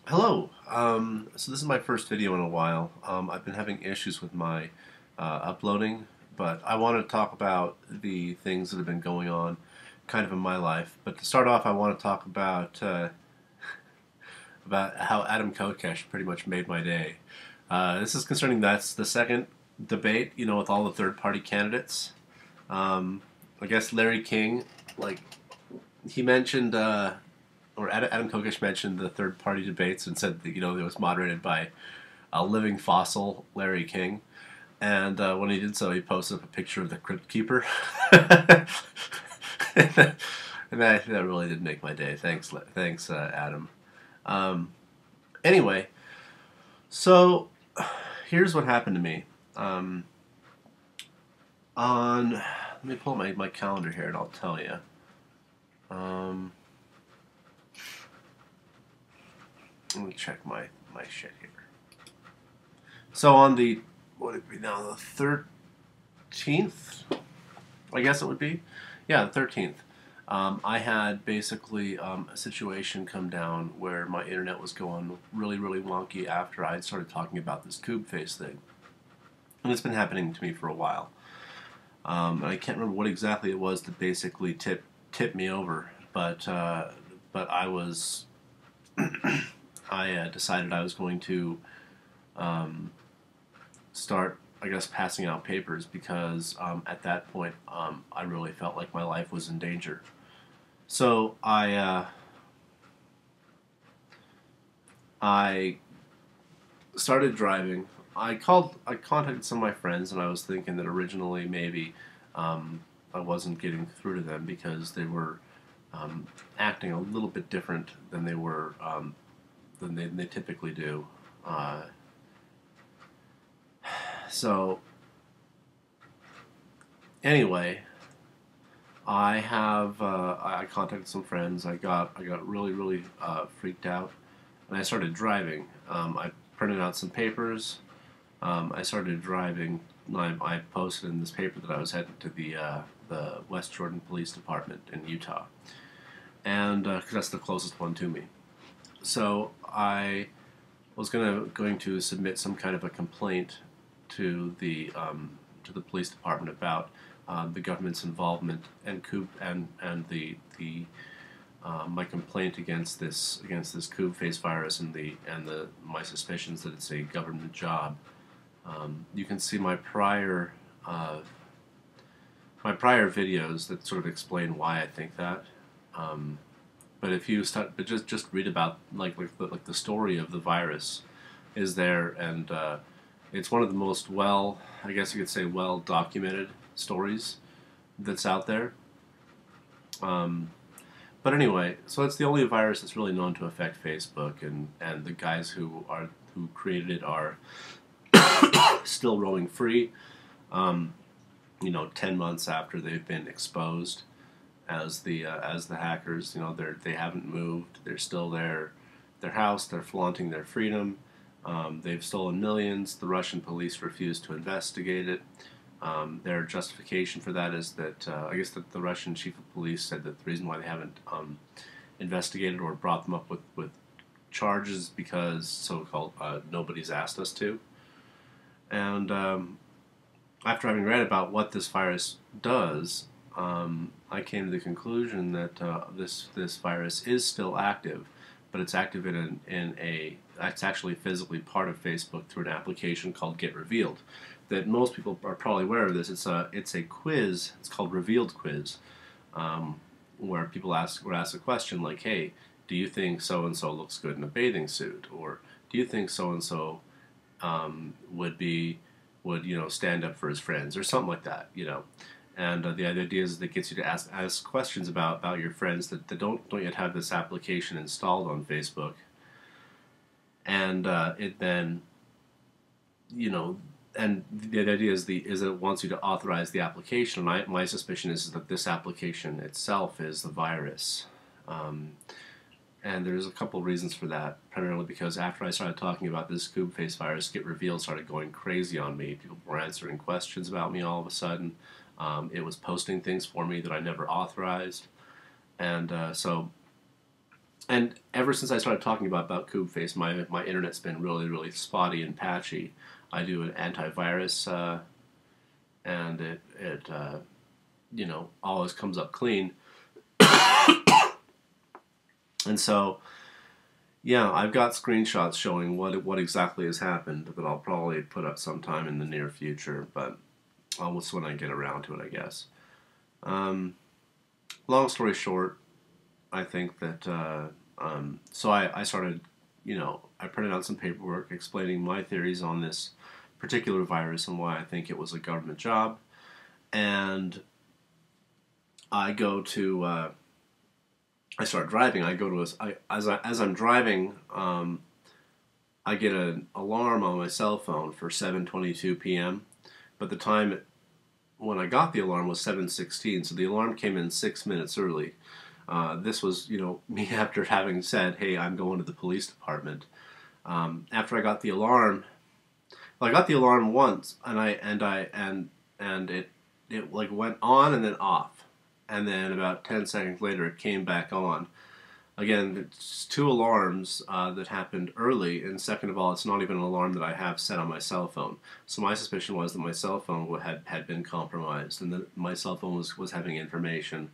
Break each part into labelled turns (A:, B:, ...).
A: Hello. So this is my first video in a while. I've been having issues with my uploading, but I want to talk about the things that have been going on kind of in my life. But to start off, I want to talk about how Adam Kokesh pretty much made my day. This is concerning that's the second debate, with all the third-party candidates. I guess Larry King, like he mentioned. Or Adam Kokesh mentioned the third-party debates and said that it was moderated by a living fossil, Larry King. And when he did so, he posted up a picture of the Crypt Keeper, and that really did make my day. Thanks, Adam. Um, anyway, so here's what happened to me. Let me pull my calendar here, and I'll tell you. Let me check my shit here. So on the, what would it be now, the 13th, I guess it would be? Yeah, the 13th. I had basically a situation come down where my internet was going really, really wonky after I had started talking about this koobface thing. And it's been happening to me for a while. And I can't remember what exactly it was that basically tipped me over, but I was I decided I was going to start, I guess, passing out papers because at that point I really felt like my life was in danger. So I started driving. I contacted some of my friends, and I was thinking that originally maybe I wasn't getting through to them because they were acting a little bit different than they typically do. So anyway, I contacted some friends. I got really really freaked out, and I started driving. I printed out some papers. I started driving. I posted in this paper that I was heading to the West Jordan Police Department in Utah, and because that's the closest one to me. So I was going to submit some kind of a complaint to the police department about the government's involvement and the my complaint against this koobface virus and my suspicions that it's a government job. You can see my prior videos that sort of explain why I think that. But if you start, but just read about like the story of the virus is there, and it's one of the most I guess you could say, well documented stories that's out there. But anyway, so it's the only virus that's really known to affect Facebook, and the guys who created it are still roaming free. 10 months after they've been exposed as the hackers. They haven't moved. They're still there. Their house. They're flaunting their freedom. They've stolen millions. The Russian police refuse to investigate it. Their justification for that is that I guess the Russian chief of police said that the reason why they haven't investigated or brought them up with charges because so-called nobody's asked us to. And after having read about what this virus does, I came to the conclusion that this virus is still active, but it's active it's actually physically part of Facebook through an application called Get Revealed. That most people are probably aware of this. It's a quiz. It's called Revealed Quiz, where people were asked a question like, "Hey, do you think so and so looks good in a bathing suit?" Or "Do you think so and so would stand up for his friends?" or something like that. And the idea is that it gets you to ask questions about your friends that don't yet have this application installed on Facebook, and it then and the idea is that it wants you to authorize the application. My suspicion is that this application itself is the virus. And there's a couple of reasons for that, primarily because after I started talking about this koobface virus, Get Revealed started going crazy on me. People were answering questions about me all of a sudden. It was posting things for me that I never authorized. And so And ever since I started talking about koobface, my internet's been really spotty and patchy. I do an antivirus, and it always comes up clean. And so, yeah, I've got screenshots showing what exactly has happened that I'll probably put up sometime in the near future, but almost when I get around to it, I guess. Long story short, I think that so I started, I printed out some paperwork explaining my theories on this particular virus and why I think it was a government job, and I go to I start driving. I go to as I'm driving, I get an alarm on my cell phone for 7:22 p.m. But the time when I got the alarm was 7:16, so the alarm came in 6 minutes early. This was, me after having said, "Hey, I'm going to the police department." After I got the alarm, well, I got the alarm once, and it like went on and then off, and then about 10 seconds later, it came back on. Again, it's two alarms that happened early, and second of all, it's not even an alarm that I have set on my cell phone. So my suspicion was that my cell phone had been compromised, and that my cell phone was having information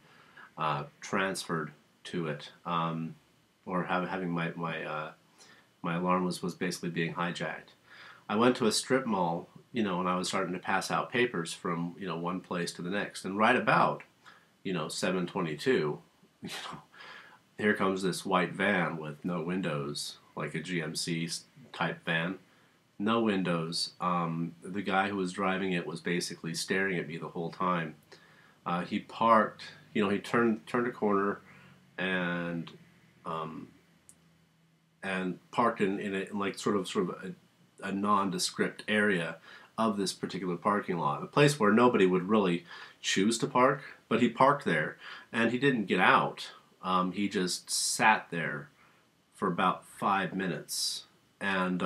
A: transferred to it, or having my alarm was basically being hijacked. I went to a strip mall, and I was starting to pass out papers from one place to the next, and right about 7:22, here comes this white van with no windows, like a GMC type van. No windows. The guy who was driving it was basically staring at me the whole time. He parked, he turned a corner and parked in like sort of a nondescript area of this particular parking lot, a place where nobody would really choose to park, but he parked there and he didn't get out. He just sat there for about 5 minutes, and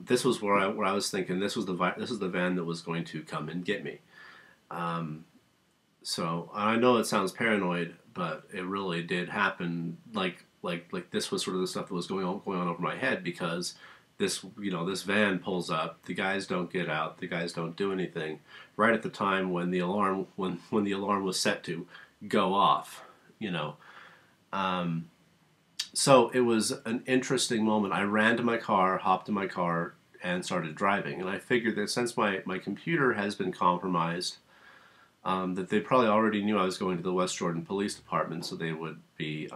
A: this was where I was thinking this was the van that was going to come and get me. So I know it sounds paranoid, but it really did happen. Like this was sort of the stuff that was going on over my head, because this van pulls up, the guys don't get out, the guys don't do anything right at the time when the alarm was set to go off. So it was an interesting moment. I ran to my car, hopped in my car, and started driving. And I figured that since my computer has been compromised, that they probably already knew I was going to the West Jordan Police Department, so they would be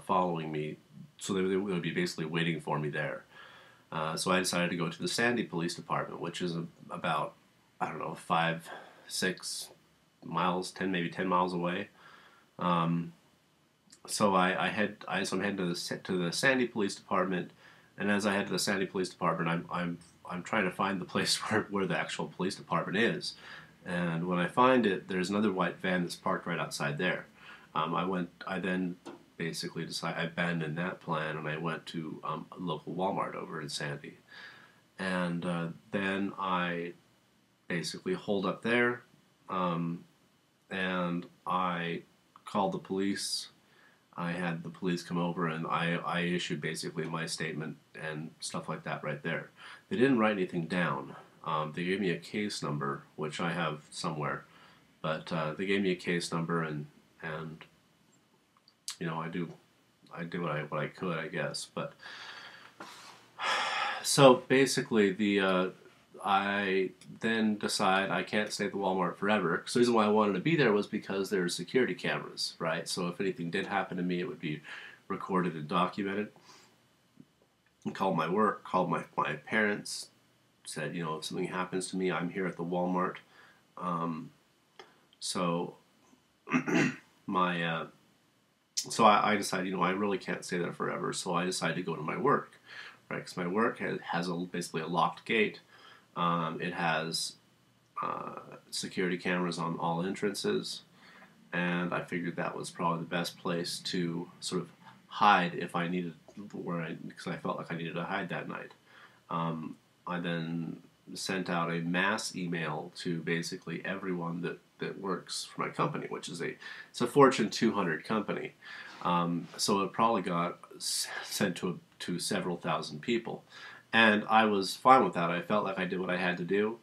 A: following me. So they would be basically waiting for me there. So I decided to go to the Sandy Police Department, which is about, I don't know, 5, 6 miles, maybe 10 miles away. So I'm heading to the Sandy Police Department, and as I head to the Sandy Police Department, I'm trying to find the place where the actual police department is. And when I find it, there's another white van that's parked right outside there. I then basically I abandoned that plan, and I went to a local Walmart over in Sandy. And then I basically holed up there, and I called the police. I had the police come over, and I issued basically my statement and stuff like that right there. They didn't write anything down. They gave me a case number, which I have somewhere, but they gave me a case number, and I do what I could, I guess. But so basically, I then decide I can't stay at the Walmart forever. So the reason why I wanted to be there was because there's security cameras, right? So if anything did happen to me, it would be recorded and documented. And called my work, called my parents, said, if something happens to me, I'm here at the Walmart. So so I decided, I really can't stay there forever. So I decided to go to my work, right? Because my work has basically a locked gate. It has security cameras on all entrances, and I figured that was probably the best place to sort of hide if I needed, because I felt like I needed to hide that night. I then sent out a mass email to basically everyone that works for my company, which is it's a Fortune 200 company. So it probably got sent to several thousand people, and I was fine with that. I felt like I did what I had to do.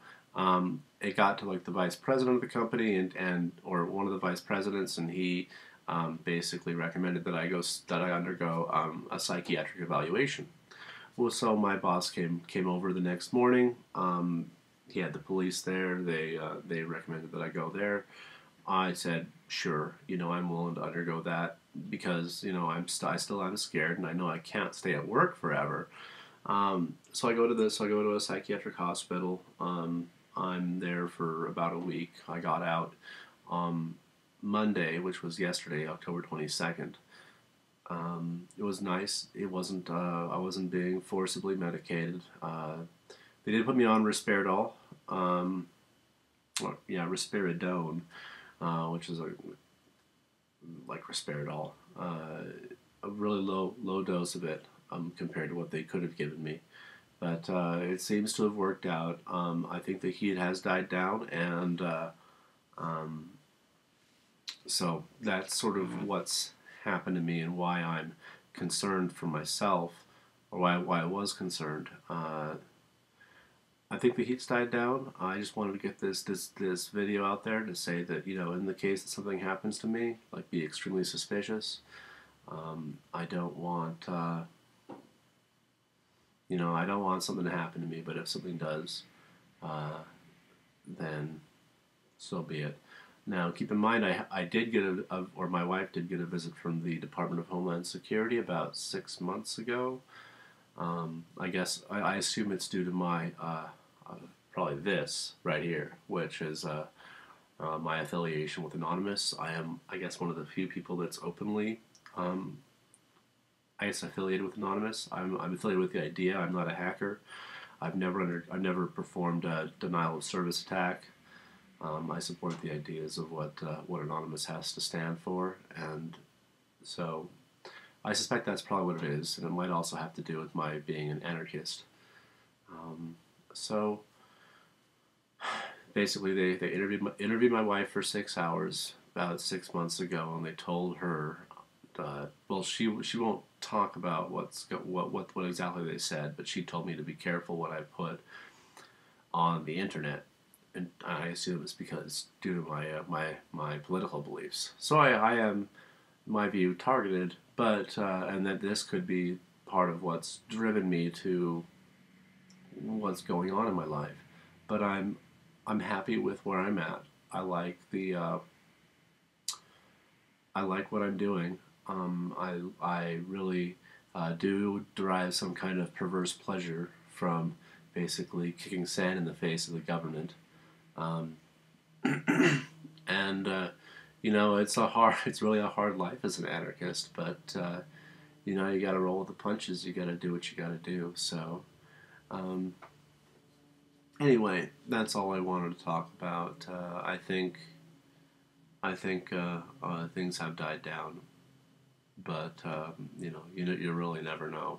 A: It got to like the vice president of the company and or one of the vice presidents, and he basically recommended that I undergo a psychiatric evaluation. Well, so my boss came over the next morning. He had the police there. They recommended that I go there. I said, sure, I'm willing to undergo that because I still am scared, and I know I can't stay at work forever. So I go to a psychiatric hospital. I'm there for about a week. I got out Monday, which was yesterday, October 22nd. It was nice. It wasn't. I wasn't being forcibly medicated. They did put me on risperidol. Risperidone, which is like risperidol. A really low dose of it compared to what they could have given me. But it seems to have worked out. I think the heat has died down, and so that's sort of what's happened to me and why I'm concerned for myself, or why I was concerned. I think the heat's died down. I just wanted to get this video out there to say that in the case that something happens to me, like be extremely suspicious. I don't want I don't want something to happen to me. But if something does, then so be it. Now, keep in mind, I did get or my wife did get a visit from the Department of Homeland Security about 6 months ago. I guess I assume it's due to my probably this right here, which is my affiliation with Anonymous. I am, I guess, one of the few people that's openly, affiliated with Anonymous. I'm affiliated with the idea. I'm not a hacker. I've never performed a denial of service attack. I support the ideas of what Anonymous has to stand for, and so I suspect that's probably what it is, and it might also have to do with my being an anarchist. So basically, they interviewed my wife for 6 hours about 6 months ago, and they told her, well, she won't talk about what exactly they said, but she told me to be careful what I put on the internet. And I assume it's because due to my political beliefs. So I am, in my view, targeted, but and that this could be part of what's driven me to what's going on in my life. But I'm happy with where I'm at. I like I like what I'm doing. I really do derive some kind of perverse pleasure from basically kicking sand in the face of the government. Um, and it's really a hard life as an anarchist, but you got to roll with the punches. You got to do what you got to do. So um, anyway, that's all I wanted to talk about. I think things have died down, but you really never know.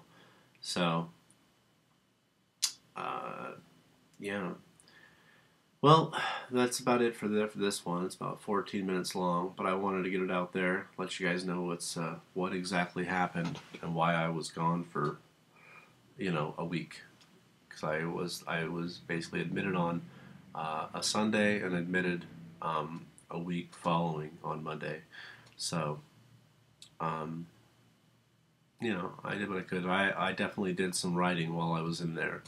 A: So yeah. Well, that's about it for this one. It's about 14 minutes long, but I wanted to get it out there, let you guys know what exactly happened and why I was gone for a week, because I was basically admitted on a Sunday and admitted a week following on Monday. So I did what I could. I definitely did some writing while I was in there.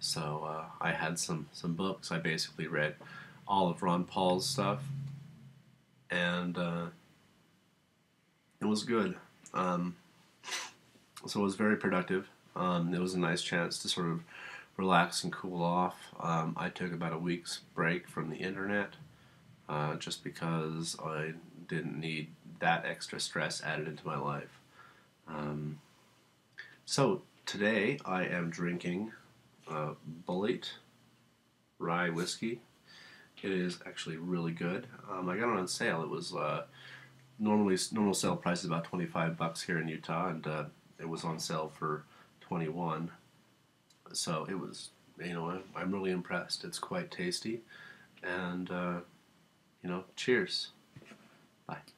A: So I had some books. I basically read all of Ron Paul's stuff, and it was good. So it was very productive. It was a nice chance to sort of relax and cool off. I took about a week's break from the internet just because I didn't need that extra stress added into my life. So today I am drinking Bullet rye whiskey. It is actually really good. I got it on sale. It was normal sale price is about $25 here in Utah, and it was on sale for 21. So it was, I'm really impressed. It's quite tasty, and cheers. Bye.